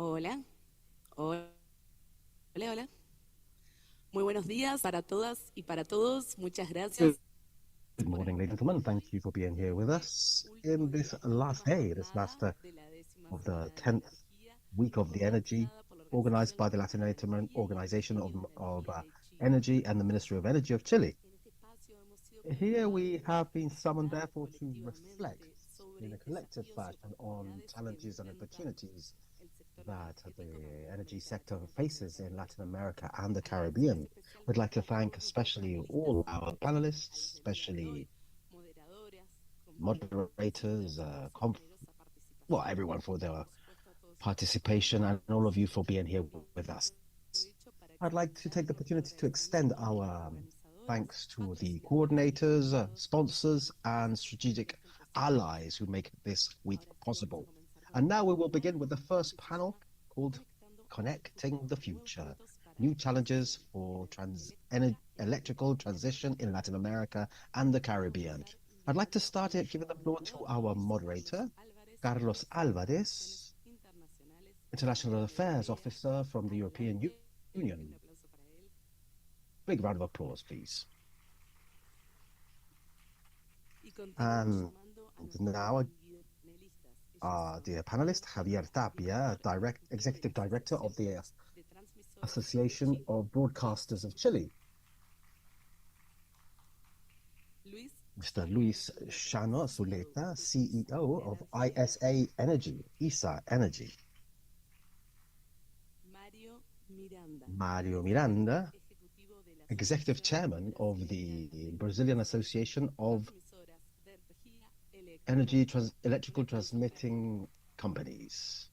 Hola, hola, hola. Muy buenos días para todas y para todos. Muchas Good gracias por morning, ladies and gentlemen. Thank you for being here with us in this last day, this last de la décima of the Semana de 10th Energía week of the energy, organizada por la organized Organización by the Latin Internacional de Energía y el Organization Ministerio de of Energía de Chile. Energy and the Ministry of Energy of Chile. En este espacio hemos sido Here convocados we para have been summoned, reflexionar therefore, to reflect colectivamente in sobre a collective desafíos y fashion on oportunidades que challenges and enfrenta opportunities el sector that energético en the energy América sector Latina y faces in Latin Centroamérica. America and the Agradecemos Caribbean. We'd like especialmente to a thank todos nuestros especially panelistas, all our a panelists, los del día de hoy, especially moderadoras, compañeros, moderators, por su generosa well, participación everyone for y their por supuesto a todos ustedes por participation and all of you for being here with us. aprovecho para I'd like to expresar take the nuestro opportunity to extend agradecimiento a nuestros our organizadores thanks to the coordinators, sponsors, and strategic allies who make this week possible. And now we will begin with the first panel called Connecting the Future, New Challenges for Electrical Transition in Latin America and the Caribbean. I'd like to start it giving the floor to our moderator, Carlos Alvarez, International Affairs Officer from the European Union. Big round of applause, please. And now our dear panelist, Javier Tapia, Executive Director of the Association of Broadcasters of Chile. Mr. Luis Chano Zuleta, CEO of ISA Energy. Mario Miranda, Executive Chairman of the Brazilian Association of Electrical Transmitting Companies.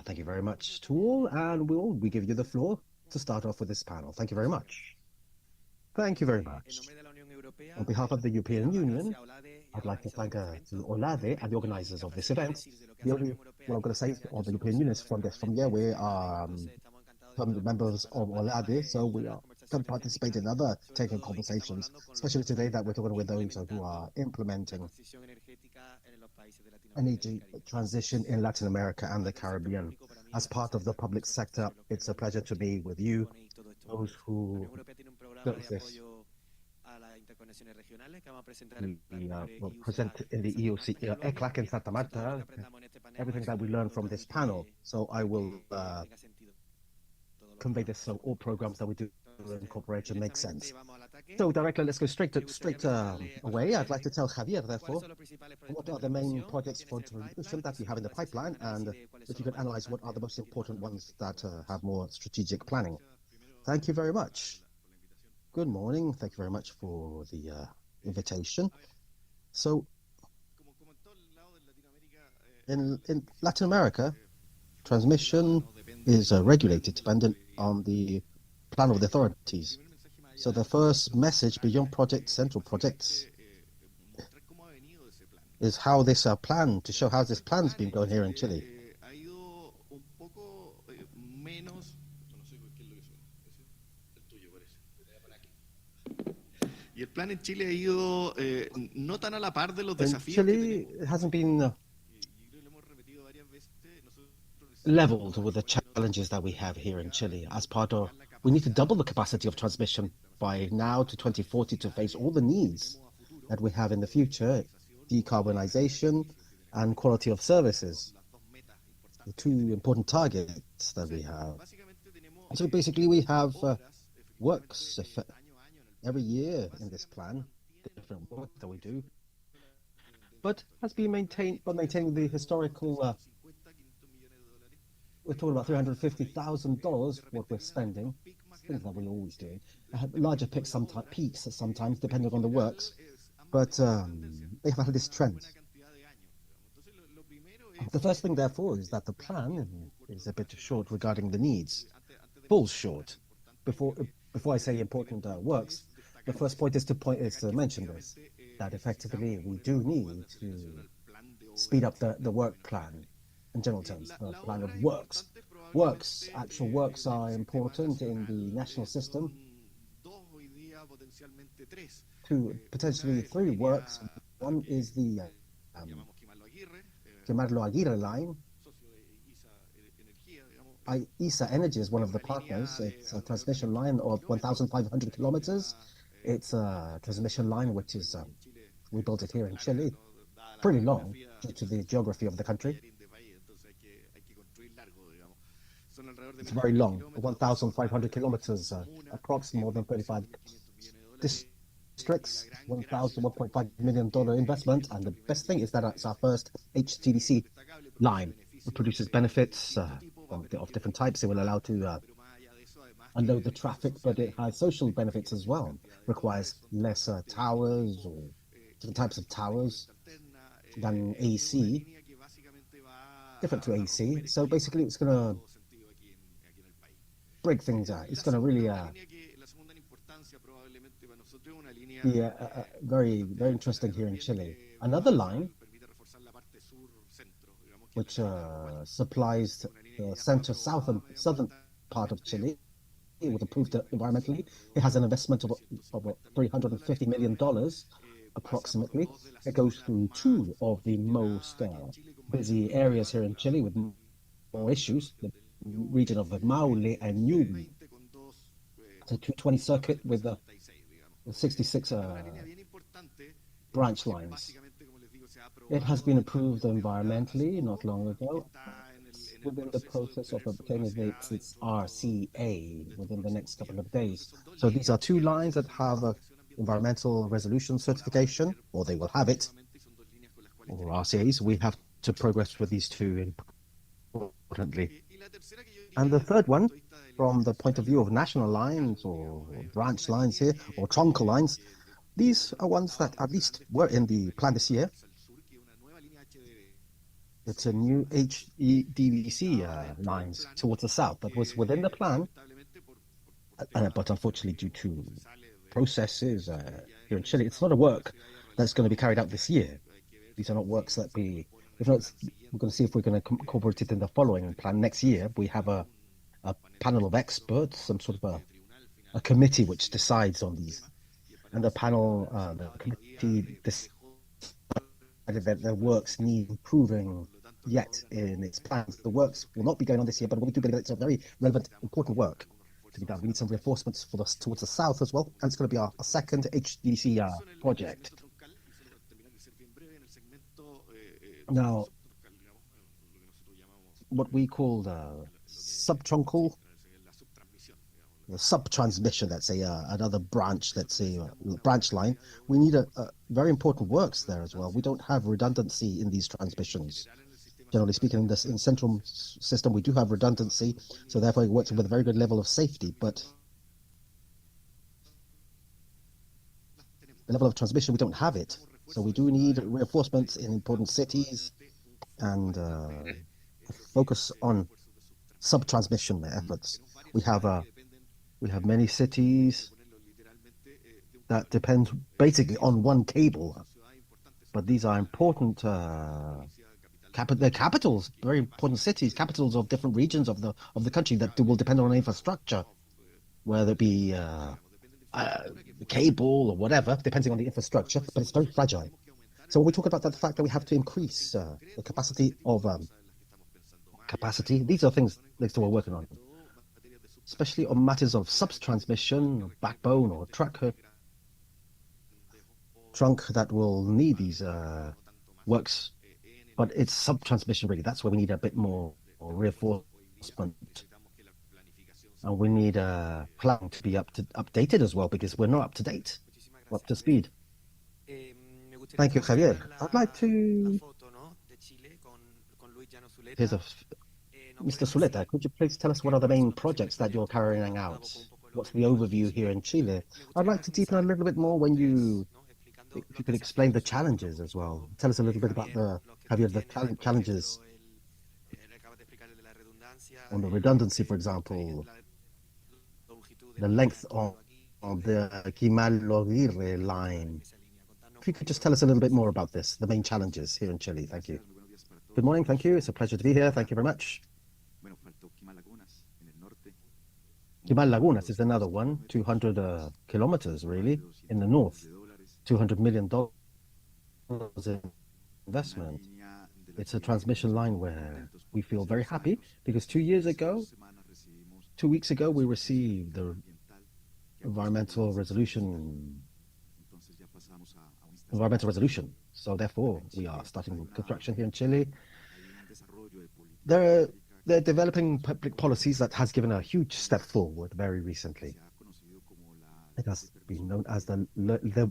Thank you very much to all, and we give you the floor to start off with this panel. Thank you very much. Thank you very much. On behalf of the European Union, I'd like to thank OLADE and the organizers of this event. The only what I'm going to say of the European Union is from here, we are permanent members of OLADE, so we can participate in other technical conversations, especially today that we're talking with those who are implementing energy transition in Latin America and the Caribbean. As part of the public sector, it's a pleasure to be with you, those who built this. We will present in the EOC, LAC in Santa Marta, everything that we learned from this panel. So I will convey this so all programs that we do in cooperation make sense. So directly, let's go straight away. I'd like to tell Javier, therefore, what are the main projects for transition that we have in the pipeline, and if you could analyze what are the most important ones that have more strategic planning. Thank you very much. Good morning. Thank you very much for the invitation. So, in Latin America, transmission is regulated dependent on the plan of the authorities. So the first message beyond central projects is how this plan, to show how this plan's been going here in Chile. Y el plan en Chile ha ido no tan a la par de los desafíos Chile que hasn't been leveled with the challenges that we have here in Chile. As part of, we need to double the capacity of transmission by now to 2040 to face all the needs that we have in the future, decarbonization and quality of services, the two important targets that we have. So basically we have works every year in this plan, different work that we do, but has been maintained by maintaining the historical. We're talking about $350,000 what we're spending, things that we always do. Larger peaks sometimes, depending on the works, but they have had this trend. The first thing, therefore, is that the plan is a bit short regarding the needs, falls short. Before I say important works, the first point is to mention this, that effectively we do need to speed up the work plan. In general terms, the plan of actual works are important in the national system. Potentially three works. One is the Llamarlo Aguirre line. ISA Energy is one of the partners. It's a transmission line of 1,500 kilometers. It's a transmission line which is, we built it here in Chile, pretty long due to the geography of the country. It's very long, 1,500 kilometers, approximately more than 35 districts, $1.5 million investment. And the best thing is that it's our first HTDC line. It produces benefits of different types. It will allow to unload the traffic, but it has social benefits as well. Requires less towers or different types of towers than AC, different to AC. So basically it's going to break things out. It's going to really be very, very interesting here in Chile. Another line which supplies the center, south, and southern part of Chile. It was approved environmentally. It has an investment of $350 million approximately. It goes through two of the most busy areas here in Chile with more issues, the region of the Maule and Ñuble. It's a 220 circuit with 66 branch lines. It has been approved environmentally not long ago. It's within the process of obtaining its RCA within the next couple of days. So these are two lines that have a environmental resolution certification, or they will have it, or RCAs. We have to progress with these two importantly. And the third one, from the point of view of national lines or branch lines here, or trunk lines, these are ones that at least were in the plan this year. It's a new HEDVC lines towards the south that was within the plan, but unfortunately, due to processes here in Chile, it's not a work that's going to be carried out this year. These are not works that if not, we're going to see if we're going to incorporate it in the following plan next year. We have a panel of experts, some sort of a committee which decides on these. And the committee decided that the works need improving yet in its plans. The works will not be going on this year, but we do believe it's a very relevant, important work to be done. We need some reinforcements towards the south as well, and it's going to be our second HDC project. Now, what we call the subtruncal, the sub-transmission, let's say another branch, let's say branch line, we need a very important works there as well. We don't have redundancy in these transmissions. Generally speaking, in central system, we do have redundancy, so therefore it works with a very good level of safety, but the level of transmission, we don't have it. So we do need reinforcements in important cities and focus on sub-transmission efforts. We have many cities that depend basically on one cable, but these are important they're capitals, very important cities, capitals of different regions of the country that will depend on infrastructure, whether it be cable or whatever, depending on the infrastructure, but it's very fragile. So when we talk about the fact that we have to increase the capacity of these are things that we're working on, especially on matters of sub-transmission, backbone, or trunk that will need these works. But it's sub-transmission, really. That's where we need a bit more reinforcement. And we need a plan to be updated as well, because we're not up to date, up to speed. Thank you, Javier. I'd like to... Here's Mr. Zuleta, could you please tell us what are the main projects that you're carrying out? What's the overview here in Chile? I'd like to deepen a little bit more if you could explain the challenges as well. Tell us a little bit about the challenges on the redundancy, for example, the length of the Quimal-Loguire line. If you could just tell us a little bit more about this, the main challenges here in Chile. Thank you. Good morning. Thank you. It's a pleasure to be here. Thank you very much. Quimal Lagunas is another one, 200 kilometers really in the north, $200 million in investment. It's a transmission line where we feel very happy because 2 weeks ago, we received the environmental resolution. So therefore, we are starting construction here in Chile. They're developing public policies that has given a huge step forward very recently. It has been known as the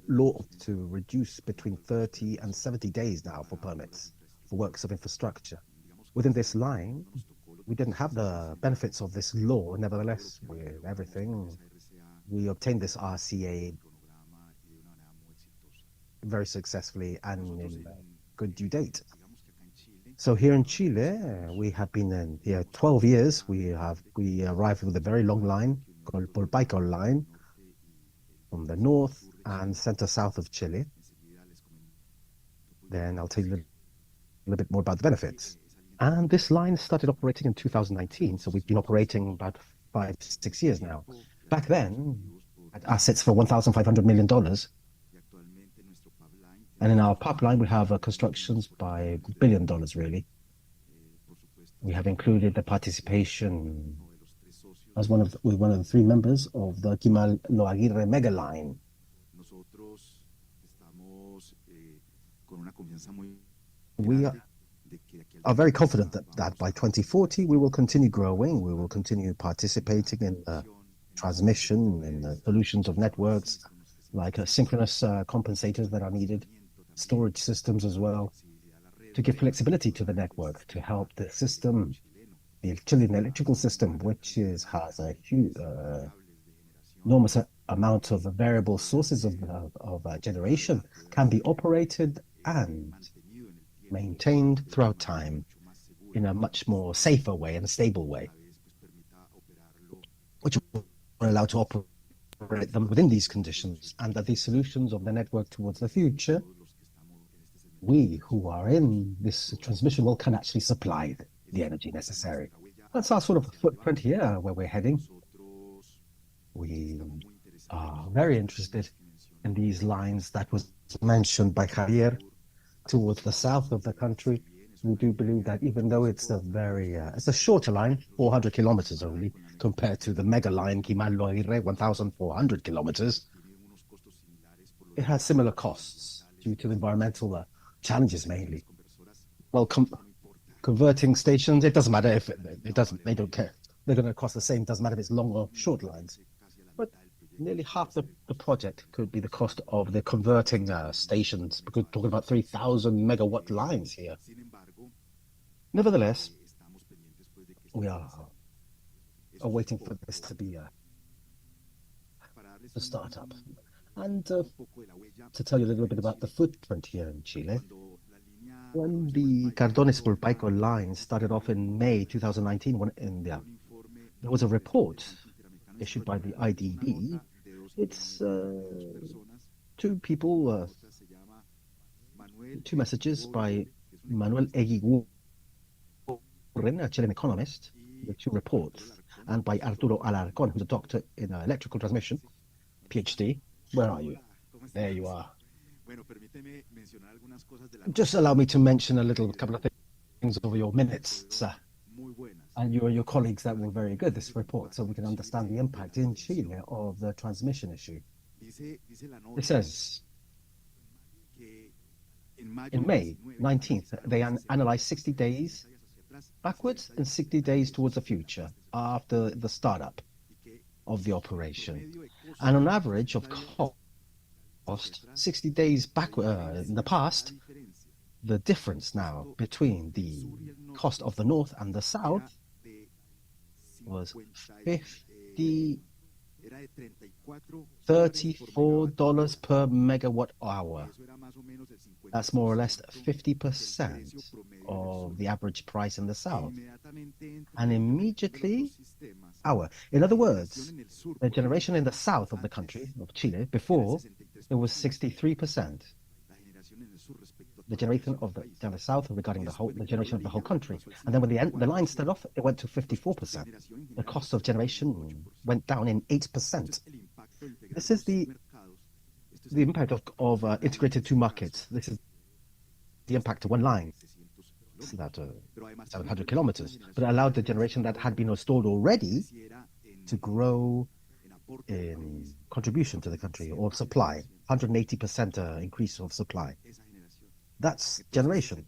law to reduce between 30 and 70 days now for permits for works of infrastructure. Within this line, we didn't have the benefits of this law. Nevertheless, with everything, we obtained this RCA very successfully and in good due date. So here in Chile, we have been in here 12 years. We arrived with a very long line called Polpaico line from the north and center south of Chile. Then I'll tell you a little bit more about the benefits. And this line started operating in 2019, so we've been operating about 5, 6 years now. Back then, had assets for $1,500 million. And in our pipeline, we have constructions by $1 billion, really. We have included the participation as one of the three members of the Quimal Loaguirre mega line. We are very confident that by 2040 we will continue growing, we will continue participating in transmission, in the solutions of networks, like synchronous compensators that are needed, storage systems as well, to give flexibility to the network, to help the system, the Chilean electrical system, which has a huge, enormous amount of variable sources of generation, can be operated and maintained throughout time in a much more safer way and stable way, which will allow to operate them within these conditions, and that these solutions of the network towards the future, we who are in this transmission will can actually supply the energy necessary. That's our sort of footprint here where we're heading. We are very interested in these lines that was mentioned by Javier towards the south of the country. We do believe that even though it's it's a shorter line, 400 kilometers only, compared to the mega line Quimal Loaguirre, 1,400 kilometers, it has similar costs due to the environmental challenges mainly. Well, converting stations, it doesn't matter if they don't care. They're going to cost the same, doesn't matter if it's long or short lines. But nearly half the project could be the cost of the converting stations, because we're talking about 3,000 megawatt lines here. Nevertheless, we are waiting for this to be a startup. And to tell you a little bit about the footprint here in Chile, when the Cardones-Polpaico line started off in May 2019, there was a report issued by the IDB. It's two people, two messages by Manuel Eguiguren, a Chilean economist, the two reports, and by Arturo Alarcón, who's a doctor in electrical transmission, PhD. Where are you? There you are. Just allow me to mention a couple of things over your minutes, sir. And you and your colleagues that were very good, this report, so we can understand the impact in Chile of the transmission issue. It says, in May 19th, they analyzed 60 days backwards and 60 days towards the future after the startup of the operation. And on average of cost, 60 days back in the past, the difference now between the cost of the north and the south was $34 per megawatt hour. That's more or less 50% of the average price in the south. And immediately, in other words, the generation in the south of the country, of Chile, before, it was 63%. The generation of the south regarding the generation of the whole country. And then when the line started off, it went to 54%. The cost of generation went down in 8%. This is the impact of integrated two markets. This is the impact of one line. It's about 700 kilometers. But it allowed the generation that had been installed already to grow in contribution to the country, or supply, 180% increase of supply. That's generation.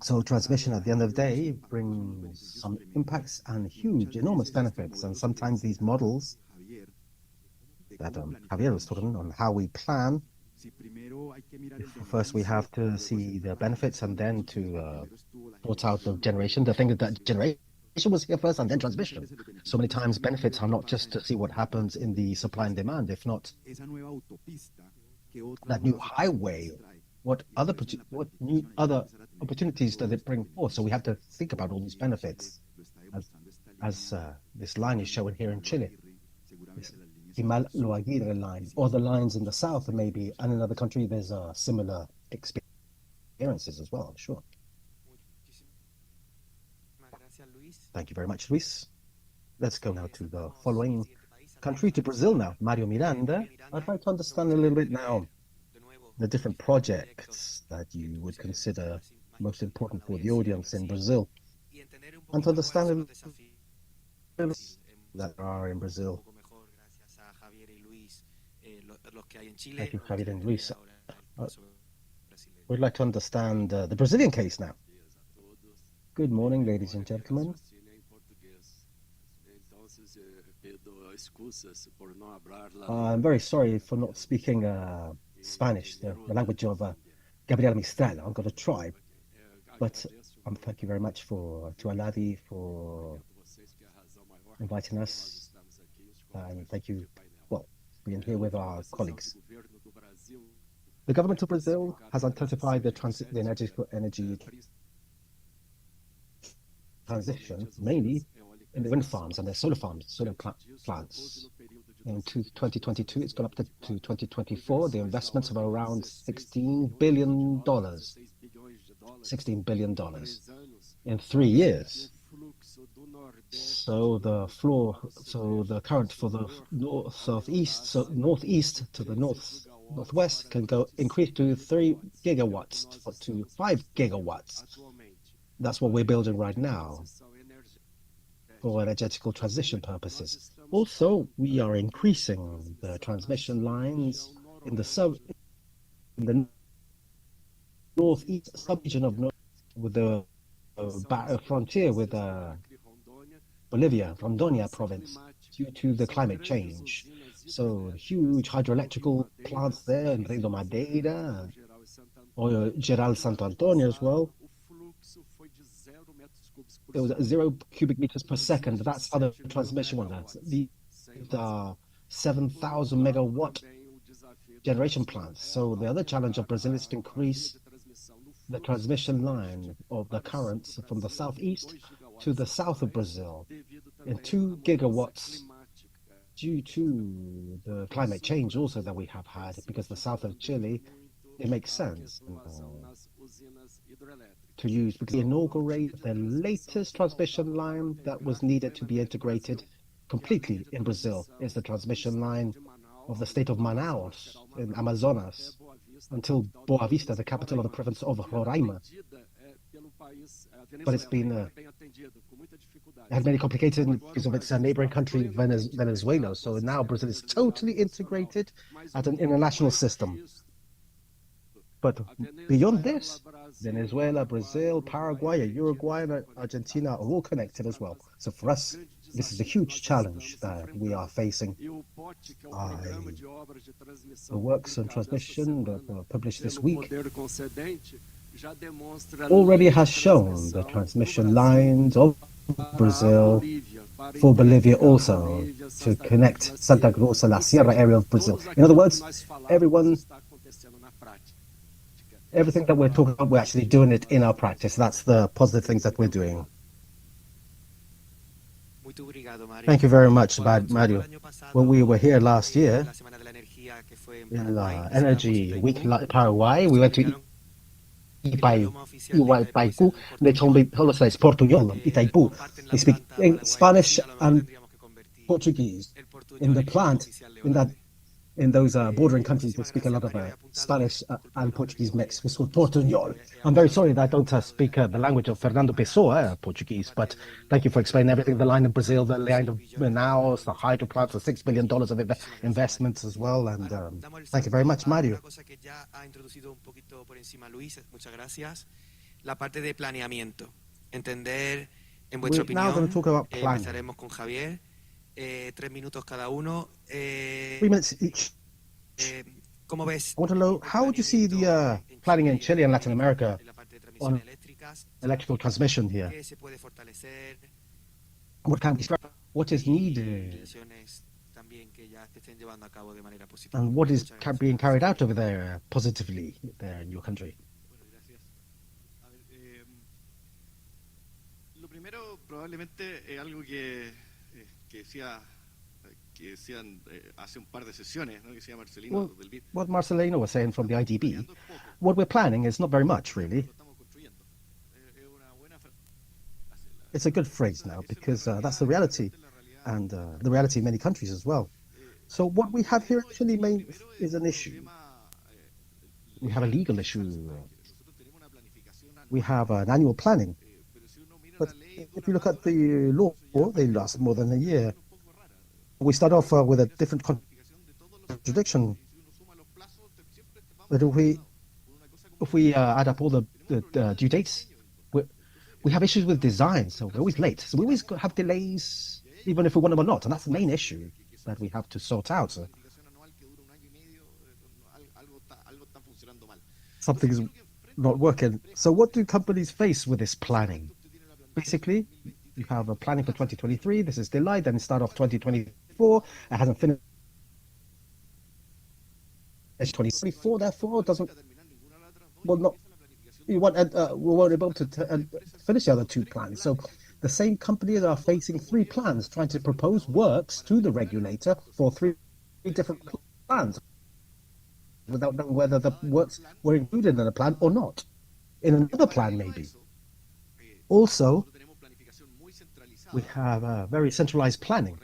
So transmission at the end of the day brings some impacts and huge, enormous benefits. And sometimes these models that Javier was talking on, how we plan, first we have to see the benefits and then to sort out the generation. The thing is that generation was here first and then transmission. So many times benefits are not just to see what happens in the supply and demand, if not that new highway what new other opportunities does it bring forth? So we have to think about all these benefits, as this line is showing here in Chile, this Himal Aguirre line, or the lines in the south, and maybe in another country there's similar experiences as well. I'm sure. Thank you very much, Luis. Let's go now to the following country, to Brazil now. Mario Miranda, I'd like to understand a little bit now the different projects that you would consider most important for the audience in Brazil, and to understand a little that are in Brazil. Thank you, Javier and Luis. We'd like to understand the Brazilian case now. Good morning, ladies and gentlemen. I'm very sorry for not speaking Spanish, the language of Gabriela Mistral. I'm going to try, but thank you very much to Aladi for inviting us, and thank you, well, being here with our colleagues. The government of Brazil has intensified the energy transition, mainly in the wind farms and the solar plants. In 2022, it's gone up to 2024, the investments of around $16 billion. $16 billion in 3 years. So the current for the northeast to the northwest can increase to 3 gigawatts to 5 gigawatts. That's what we're building right now for energetical transition purposes. Also, we are increasing the transmission lines in the northeast sub-region of with the frontier with Bolivia, Rondônia province, due to the climate change. So huge hydroelectrical plants there in Rio de Madeira, or Geral Santo Antonio as well. It was 0 cubic meters per second. That's how the transmission was. These are 7,000 megawatt generation plants. So the other challenge of Brazil is to increase the transmission line of the currents from the southeast to the south of Brazil in 2 gigawatts due to the climate change also that we have had, because the south of Chile, it makes sense to use, because we inaugurated the latest transmission line that was needed to be integrated completely in Brazil. Is the transmission line of the state of Manaus in Amazonas until Boa Vista, the capital of the province of Roraima. But it's been had many complications because of its neighboring country, Venezuela. So now Brazil is totally integrated at an international system. But beyond this, Venezuela, Brazil, Paraguay, Uruguay, and Argentina are all connected as well. So for us, this is a huge challenge that we are facing. The works on transmission that were published this week already has shown the transmission lines of Brazil for Bolivia also to connect Santa Rosa, La Sierra area of Brazil. In other words, everything that we're talking about, we're actually doing it in our practice. That's the positive things that we're doing. Thank you very much, Mario. When we were here last year, in Energy Week Paraguay, we went to Itaipu. They told us that it's Portuñol, Itaipu. They speak Spanish and Portuguese. In the plant, in those bordering countries, they speak a lot of Spanish and Portuguese mix. It's called Portuñol. I'm very sorry that I don't speak the language of Fernando Pessoa, Portuguese, but thank you for explaining everything. The line of Brazil, the line of Manaus, the hydro plants, the $6 billion of investments as well. And thank you very much, Mario. La parte de planeamiento. Entender, en We're vuestra now going opinión, to talk about planning. empezaremos con Javier. 3 minutos cada uno. 3 minutes each. ¿Cómo ves? I want to know, how would you see the planning in Chile and Latin America on electrical transmission here? ¿Qué se puede fortalecer? What is needed también que ya se estén llevando a cabo de manera positiva. And what is Muchas gracias. being carried out over there positively there in your country? Bueno, gracias. A ver, lo primero probablemente es algo que decían hace un par de sesiones, ¿no? Que decía Marcelino Well, del BID. what Marcelino was saying from the IDB, Planeando es poco, what we're planning is not very much, really. lo estamos construyendo. Es una buena frase. It's a good phrase now because that's the reality, and the reality in many countries as well. So what we have here actually is an issue. We have a legal issue. We have an annual planning. But if you look at the law, they last more than a year. We start off with a different contradiction. But if we add up all the due dates, we have issues with design, so we're always late. So we always have delays, even if we want them or not, and that's the main issue that we have to sort out. Something is not working. So what do companies face with this planning? Basically, you have a planning for 2023. This is delayed, then start off 2024. It hasn't finished 2024. Therefore, it doesn't. Well, not we won't able to finish the other two plans. So the same companies are facing three plans, trying to propose works to the regulator for three different plans, without knowing whether the works were included in the plan or not. In another plan, maybe. Also, we have a very centralized planning,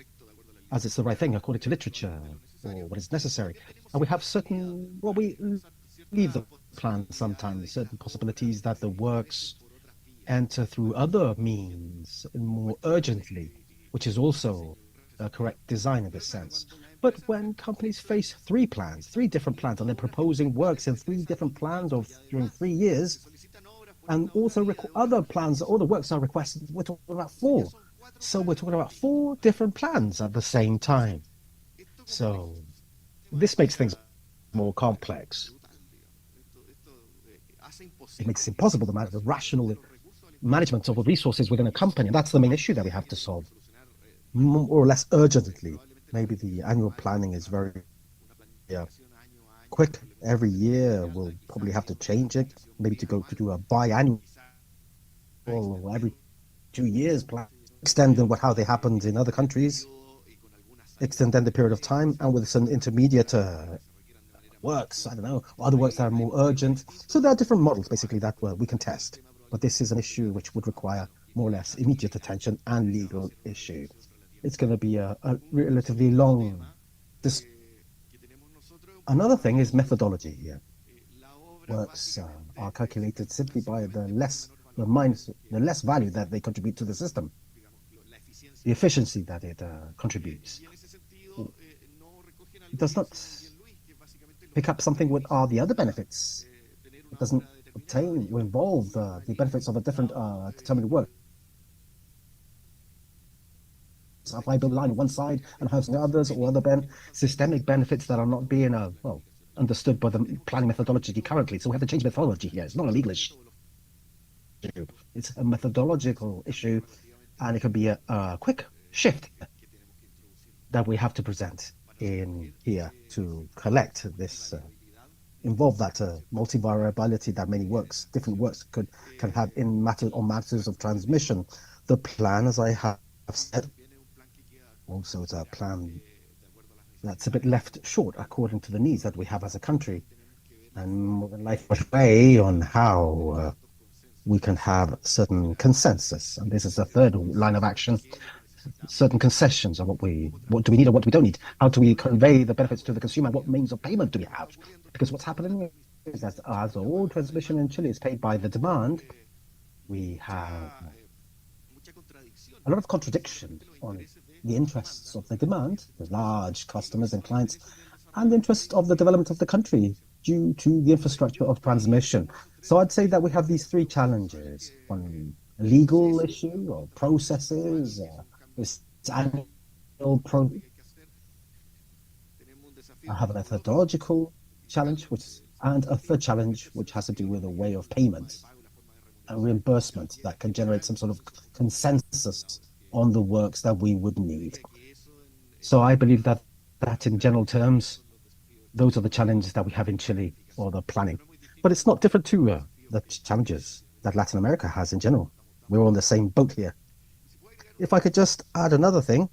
as it's the right thing according to literature or what is necessary. And we have certain, well, we leave the plan sometimes, certain possibilities that the works enter through other means more urgently, which is also a correct design in this sense. But when companies face three plans, three different plans, and they're proposing works in three different plans or during 3 years, and also other plans, all the works are requested, we're talking about four. So we're talking about four different plans at the same time. So this makes things more complex. It makes it impossible to manage the rational management of the resources within a company. And that's the main issue that we have to solve, more or less urgently. Maybe the annual planning is very quick. Every year we'll probably have to change it, maybe to go to do a biannual or every 2 years plan, extending how they happened in other countries, extend then the period of time, and with some intermediate works, I don't know, or other works that are more urgent. So there are different models basically that we can test. But this is an issue which would require more or less immediate attention and legal issue. It's going to be a relatively long. Another thing is methodology here. Works are calculated simply by the less value that they contribute to the system, the efficiency that it contributes. It does not pick up something with all the other benefits. It doesn't obtain or involve the benefits of a different determined work. If I build a line on one side and have some others or other systemic benefits that are not being understood by the planning methodology currently. So we have to change methodology here. It's not a legal issue. It's a methodological issue, and it could be a quick shift that we have to present in here to collect this, involve that multivariability that different works can have in matters of transmission. The plan, as I have said, also it's a plan that's a bit left short according to the needs that we have as a country, and life way on how we can have certain consensus. And this is the third line of action, certain concessions on what do we need and what we don't need. How do we convey the benefits to the consumer? What means of payment do we have? Because what's happening is that as all transmission in Chile is paid by the demand, we have a lot of contradiction on the interests of the demand, the large customers and clients, and the interest of the development of the country due to the infrastructure of transmission. So I'd say that we have these three challenges: one, a legal issue or processes, this annual I have a methodological challenge, and a third challenge which has to do with a way of payment and reimbursement that can generate some sort of consensus on the works that we would need. So I believe that that in general terms, those are the challenges that we have in Chile or the planning. But it's not different to the challenges that Latin America has in general. We're all in the same boat here. If I could just add another thing,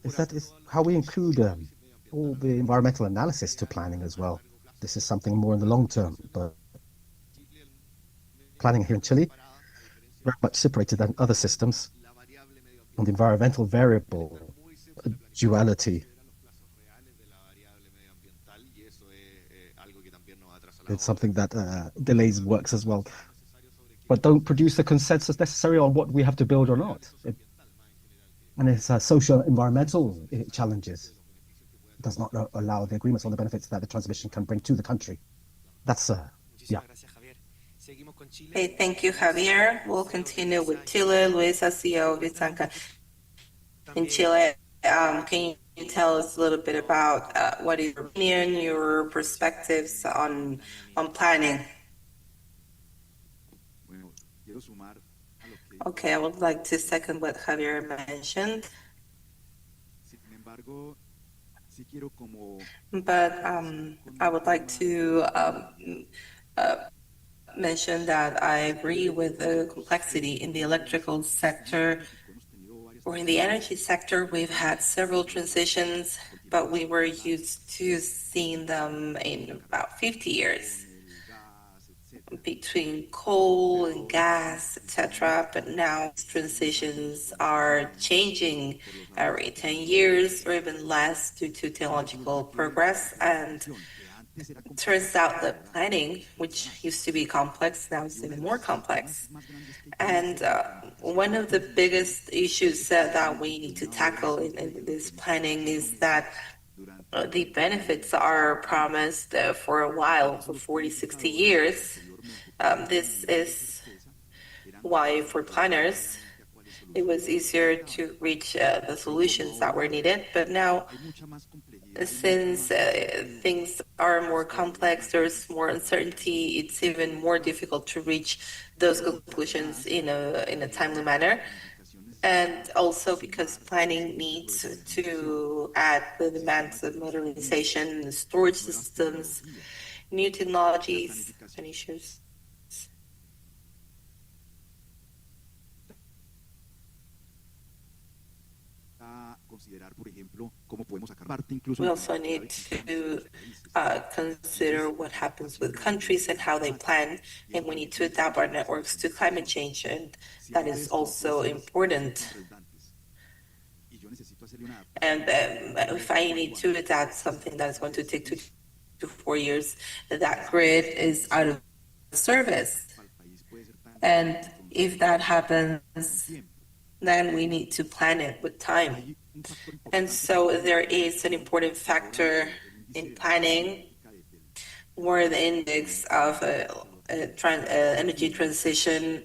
is how we include all the environmental analysis to planning as well. This is something more in the long term, but planning here in Chile, very much separated than other systems on the environmental variable duality. It's something that delays works as well, but don't produce the consensus necessary on what we have to build or not. And it's social environmental challenges. It does not allow the agreements on the benefits that the transmission can bring to the country. That's yeah. Hey, thank you, Javier. We'll continue with Chile. Luisa, CEO of Vitanca in Chile. Can you tell us a little bit about what is your opinion, your perspectives on planning? Okay, I would like to second what Javier mentioned. But I would like to mention that I agree with the complexity in the electrical sector or in the energy sector. We've had several transitions, but we were used to seeing them in about 50 years between coal and gas, etc. But now transitions are changing every 10 years or even less due to technological progress. And it turns out that planning, which used to be complex, now is even more complex. And one of the biggest issues that we need to tackle in this planning is that the benefits are promised for a while, for 40, 60 years. This is why for planners, it was easier to reach the solutions that were needed. But now, since things are more complex, there's more uncertainty, it's even more difficult to reach those conclusions in a timely manner. And also because planning needs to add the demands of modernization, storage systems, new technologies, and issues. We also need to consider what happens with countries and how they plan, and we need to adapt our networks to climate change, and that is also important. And if I need to adapt something that is going to take 2 to 4 years, that grid is out of service. And if that happens, then we need to plan it with time. And so there is an important factor in planning where the index of energy transition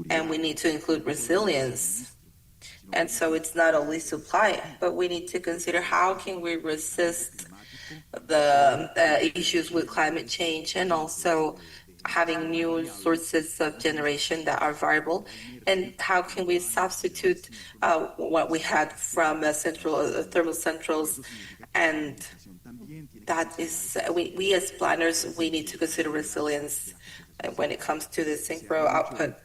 and we need to include resilience. And so it's not only supply, but we need to consider how can we resist the issues with climate change and also having new sources of generation that are viable, and how can we substitute what we had from thermal centrals. And that is, we as planners, we need to consider resilience when it comes to the synchro output.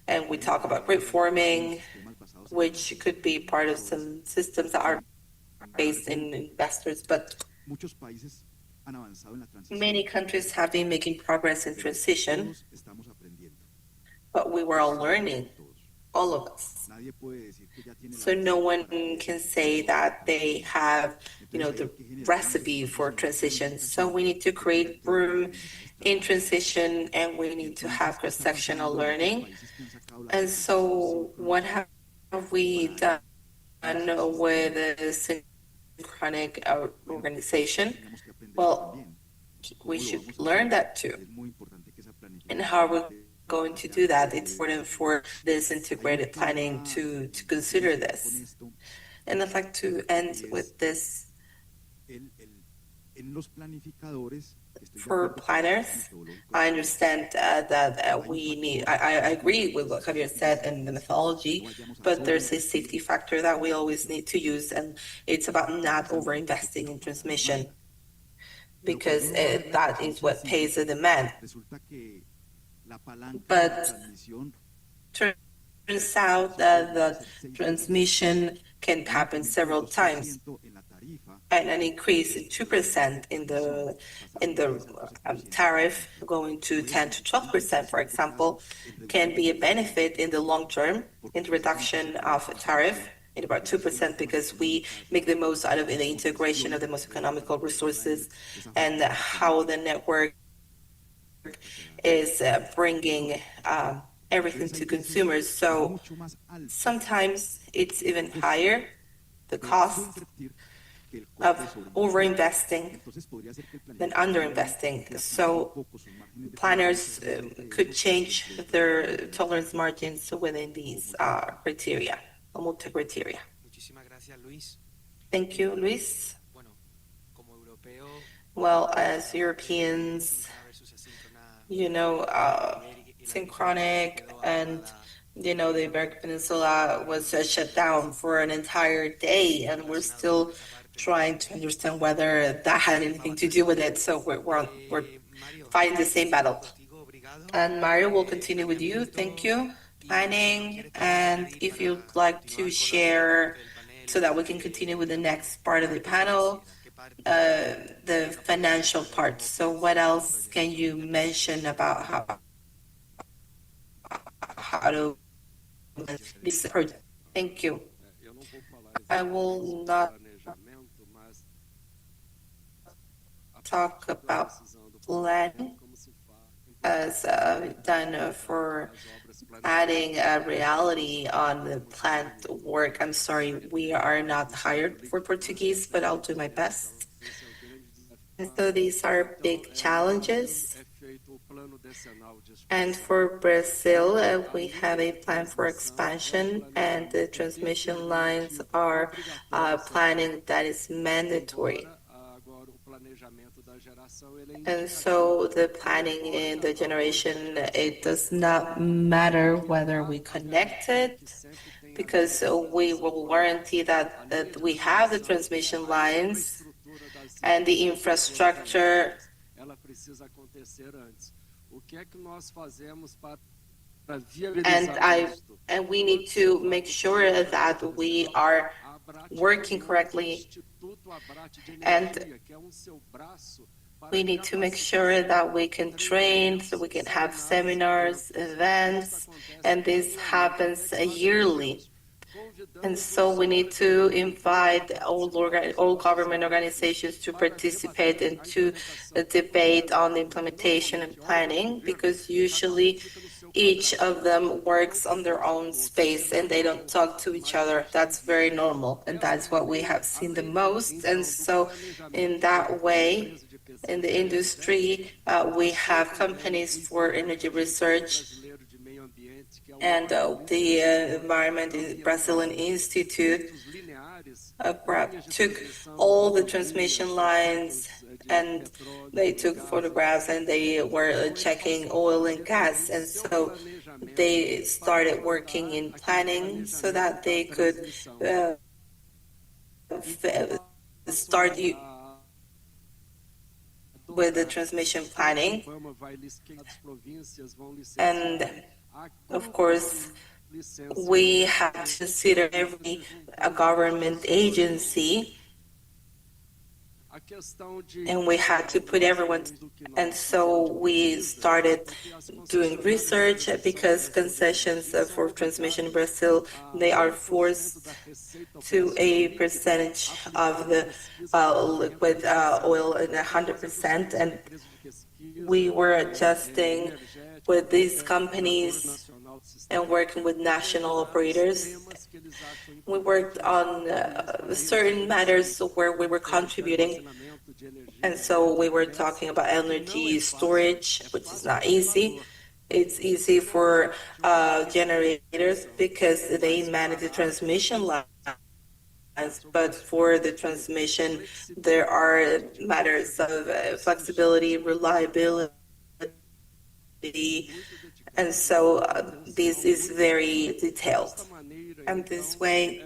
And we talk about grid forming, which could be part of some systems that are based in investors, but many countries have been making progress in transition, but we were all learning, all of us. So no one can say that they have, the recipe for transition. So we need to create room in transition, and we need to have cross-sectional learning. And so what have we done with the synchronic organization? Well, we should learn that too. And how are we going to do that? It's important for this integrated planning to consider this. And I'd like to end with this. for planners. I understand that we need, I agree with what Javier said and the methodology, but there's a safety factor that we always need to use, and it's about not over-investing in transmission because that is what pays the demand. But turns out that the transmission can happen several times, and an increase in 2% in the tariff going to 10 to 12%, for example, can be a benefit in the long term in the reduction of tariff in about 2% because we make the most out of the integration of the most economical resources and how the network is bringing everything to consumers. So sometimes it's even higher, the cost of over-investing than under-investing. So planners could change their tolerance margins within these criteria, multi-criteria. Thank you, Luis. Well, as Europeans, synchronic and the Iberian Peninsula was shut down for an entire day, and we're still trying to understand whether that had anything to do with it. So we're fighting the same battle. And Mario, will continue with you. Thank you. Planning, and if you'd like to share so that we can continue with the next part of the panel, the financial part. So what else can you mention about how to this project? Thank you. I will not talk about planning as done for adding a reality on the plant work. I'm sorry, we are not hired for Portuguese, but I'll do my best. And so these are big challenges. And for Brazil, we have a plan for expansion, and the transmission lines are planning that is mandatory. And so the planning in the generation, it does not matter whether we connect it, because we will guarantee that we have the transmission lines and the infrastructure. And we need to make sure that we are working correctly, and we need to make sure that we can train, so we can have seminars, events, and this happens yearly. And so we need to invite all government organizations to participate and to debate on the implementation and planning, because usually each of them works on their own space and they don't talk to each other. That's very normal, and that's what we have seen the most. And so in that way, in the industry, we have companies for energy research, and the Environment Brazilian Institute took all the transmission lines, and they took photographs, and they were checking oil and gas. And so they started working in planning so that they could start with the transmission planning. And of course, we have to consider every government agency, and we had to put everyone. And so we started doing research, because concessions for transmission in Brazil, they are forced to a percentage of the liquid oil in 100%, and we were adjusting with these companies and working with national operators. We worked on certain matters where we were contributing. And so we were talking about energy storage, which is not easy. It's easy for generators because they manage the transmission line. But for the transmission, there are matters of flexibility, reliability, and so this is very detailed. And this way,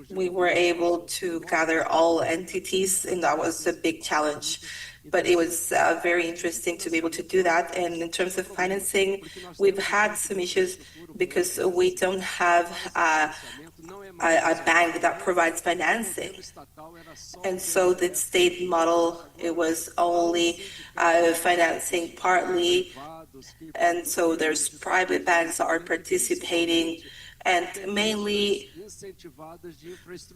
we were able to gather all entities, and that was a big challenge. But it was very interesting to be able to do that. And in terms of financing, we've had some issues because we don't have a bank that provides financing. And so the state model, it was only financing partly. And so there's private banks that are participating. And mainly,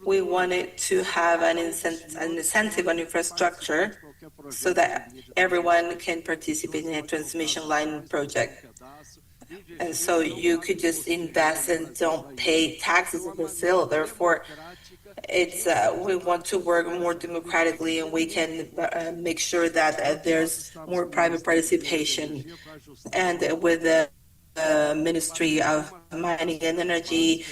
we wanted to have an incentive on infrastructure so that everyone can participate in a transmission line project. And so you could just invest and don't pay taxes in Brazil. Therefore, it's we want to work more democratically, and we can make sure that there's more private participation. And with the Ministry of Mining and Energy,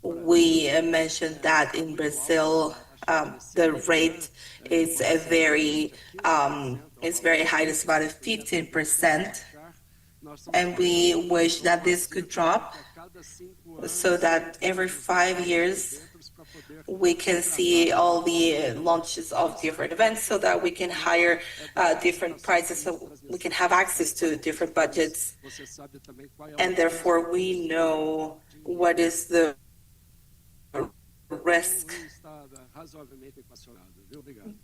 we mentioned that in Brazil, the rate is very high. It's about 15%. And we wish that this could drop so that every 5 years we can see all the launches of different events so that we can hire different prices, so we can have access to different budgets. And therefore, we know what is the risk.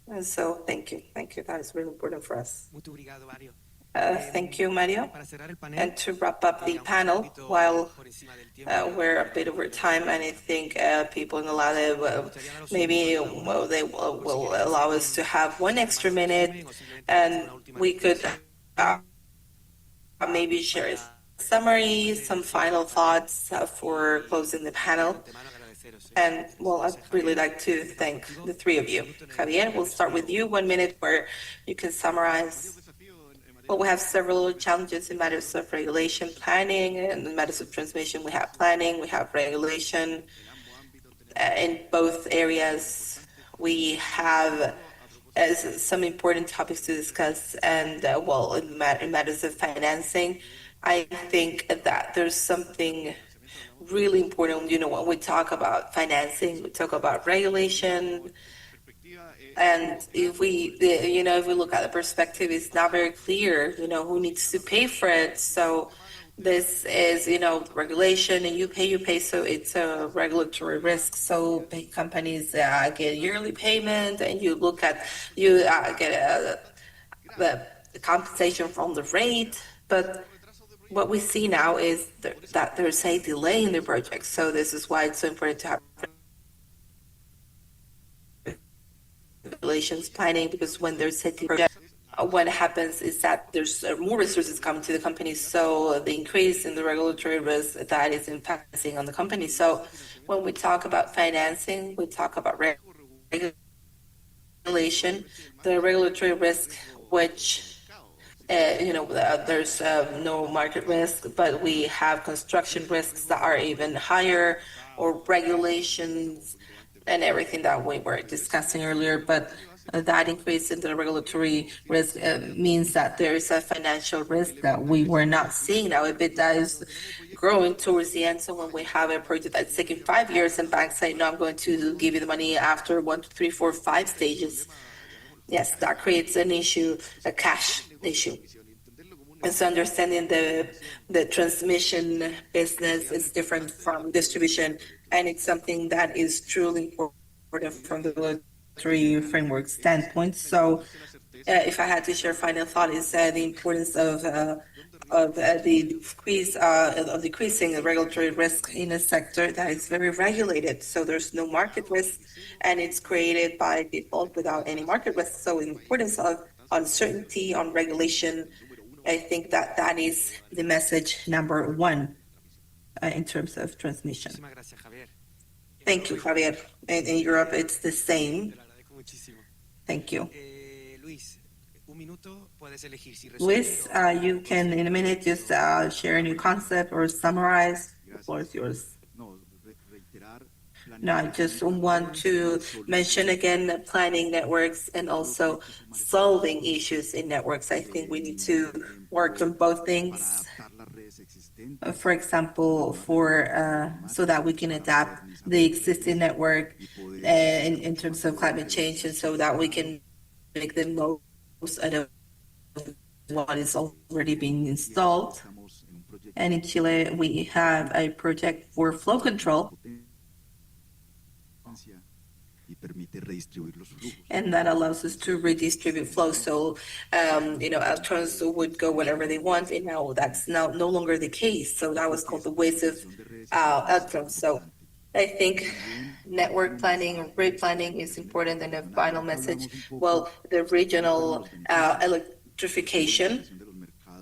And so, thank you. That is really important for us. Thank you, Mario. And to wrap up the panel, while we're a bit over time, and I think people in the LAC maybe they will allow us to have one extra minute, and we could maybe share a summary, some final thoughts for closing the panel. And well, I'd really like to thank the three of you. Javier, we'll start with you. 1 minute where you can summarize. Well, we have several challenges in matters of regulation planning, and in matters of transmission, we have planning, we have regulation. In both areas, we have some important topics to discuss, and well, in matters of financing, I think that there's something really important. You know, when we talk about financing, we talk about regulation. And if we look at the perspective, it's not very clear, who needs to pay for it. So this is, regulation, and you pay. So it's a regulatory risk. So big companies get yearly payment, and you get the compensation from the rate. But what we see now is that there's a delay in the project. So this is why it's so important to have regulations planning, because when there's a project, what happens is that there's more resources coming to the company, so the increase in the regulatory risk that is impacting on the company. So when we talk about financing, we talk about regulation, the regulatory risk, which there's no market risk, but we have construction risks that are even higher, or regulations and everything that we were discussing earlier. But that increase in the regulatory risk means that there is a financial risk that we were not seeing now. EBITDA is growing towards the end. So when we have a project that's taking 5 years and banks say, no, I'm going to give you the money after 1, 2, 3, 4, 5 stages, yes, that creates an issue, a cash issue. And so understanding the transmission business is different from distribution, and it's something that is truly important from the regulatory framework standpoint. So if I had to share a final thought, is the importance of decreasing the regulatory risk in a sector that is very regulated. So there's no market risk, and it's created by default without any market risk. So the importance of uncertainty on regulation, I think that is the message number one in terms of transmission. Thank you, Javier. In Europe, it's the same. Thank you. Luis, you can, in a minute, just share a new concept or summarize. The floor is yours. Now, I just want to mention again planning networks and also solving issues in networks. I think we need to work on both things. For example, so that we can adapt the existing network in terms of climate change, and so that we can make the most out of what is already being installed. And in Chile, we have a project for flow control, and that allows us to redistribute flow. So, electrons would go wherever they want, and now that's now no longer the case. So that was called the waste of electrons. So I think network planning or grid planning is important. And a final message, well, the regional electrification.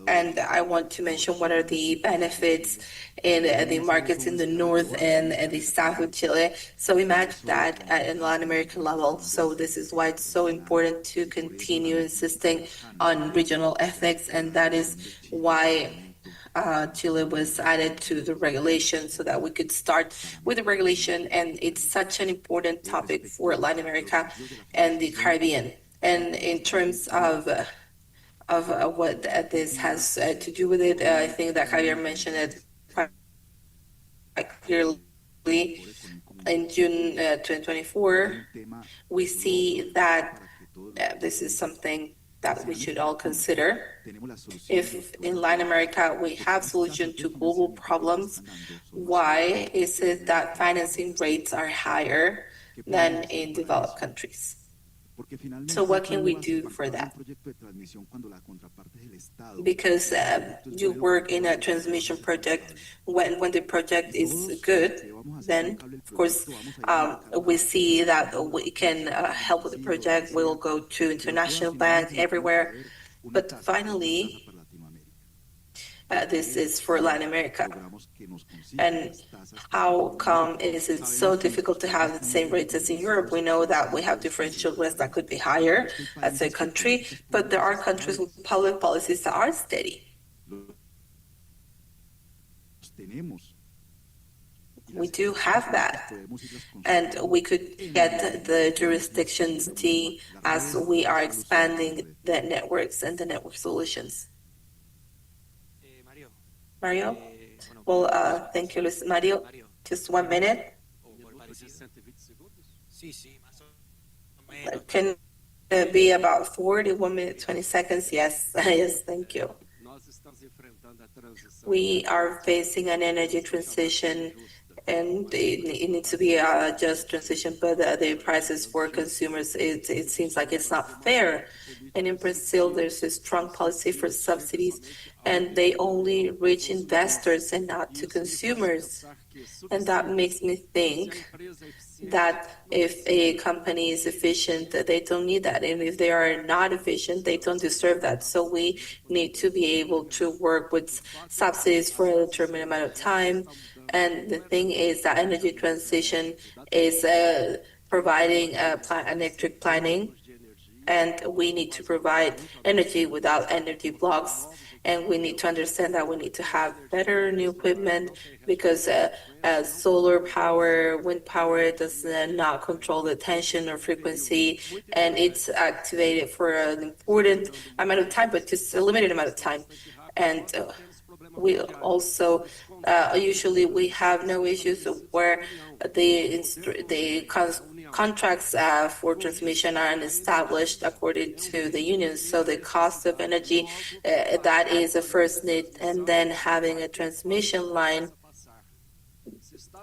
And I want to mention what are the benefits in the markets in the north and the south of Chile. So imagine that at a Latin American level. So this is why it's so important to continue insisting on regional ethics, and that is why Chile was added to the regulation so that we could start with the regulation. And it's such an important topic for Latin America and the Caribbean. And in terms of what this has to do with it, I think that Javier mentioned it quite clearly. In June 2024, we see that this is something that we should all consider. If in Latin America we have solution to global problems, why is it that financing rates are higher than in developed countries? So what can we do for that? Because you work in a transmission project, when the project is good, then of course we see that we can help with the project. We'll go to international banks everywhere. But finally, this is for Latin America. And how come is it so difficult to have the same rates as in Europe? We know that we have differential risks that could be higher as a country, but there are countries with public policies that are steady. We do have that, and we could get the jurisdictions as we are expanding the networks and the network solutions. Mario? Well, thank you, Luis. Mario, just 1 minute. Can it be about 41 minutes, 20 seconds? Yes, yes, thank you. We are facing an energy transition, and it needs to be a just transition, but the prices for consumers, it seems like it's not fair. And in Brazil, there's a strong policy for subsidies, and they only reach investors and not to consumers. And that makes me think that if a company is efficient, they don't need that. And if they are not efficient, they don't deserve that. So we need to be able to work with subsidies for a determined amount of time. And the thing is that energy transition is providing electric planning, and we need to provide energy without energy blocks. And we need to understand that we need to have better new equipment, because solar power, wind power does not control the tension or frequency, and it's activated for an important amount of time, but just a limited amount of time. And we also usually we have no issues where the contracts for transmission are established according to the unions. So the cost of energy, that is a first need, and then having a transmission line,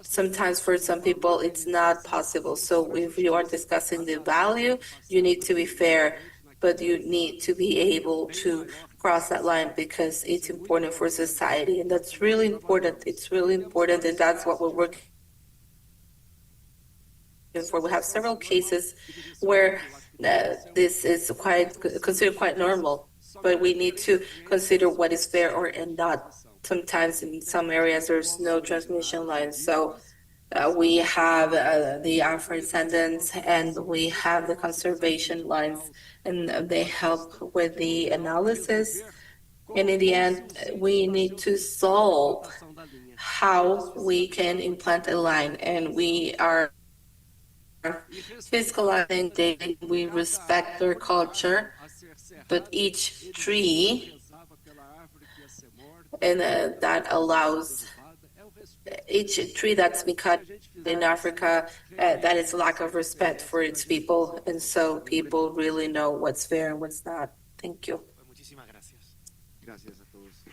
sometimes for some people it's not possible. So if you are discussing the value, you need to be fair, but you need to be able to cross that line, because it's important for society, and that's really important. It's really important, and that's what we're working for. We have several cases where this is considered quite normal, but we need to consider what is fair and not. Sometimes in some areas there's no transmission lines, so we have the after-descendants and we have the conservation lines, and they help with the analysis. And in the end, we need to solve how we can implant a line, and we are fiscalizing data. We respect their culture, but each tree, and that allows each tree that's been cut in Africa, that is lack of respect for its people, and so people really know what's fair and what's not. Thank you. Muchísimas gracias. Gracias a todos.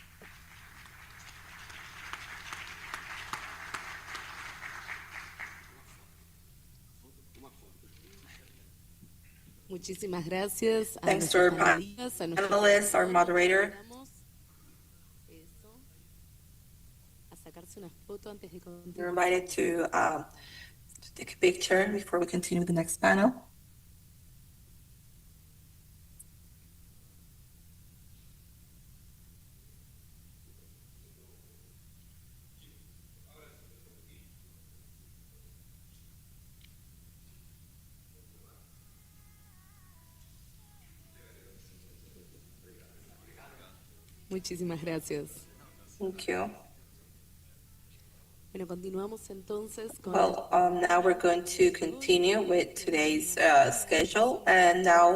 Muchísimas gracias a Thanks to nuestros our panelistas, a nuestros panelists, our moderator. Eso. A sacarse una foto antes de You're continuar. invited to take a picture before we continue with the next panel. Muchísimas gracias. Thank you. Bueno, continuamos entonces con Well, now we're going to continue with today's schedule, and now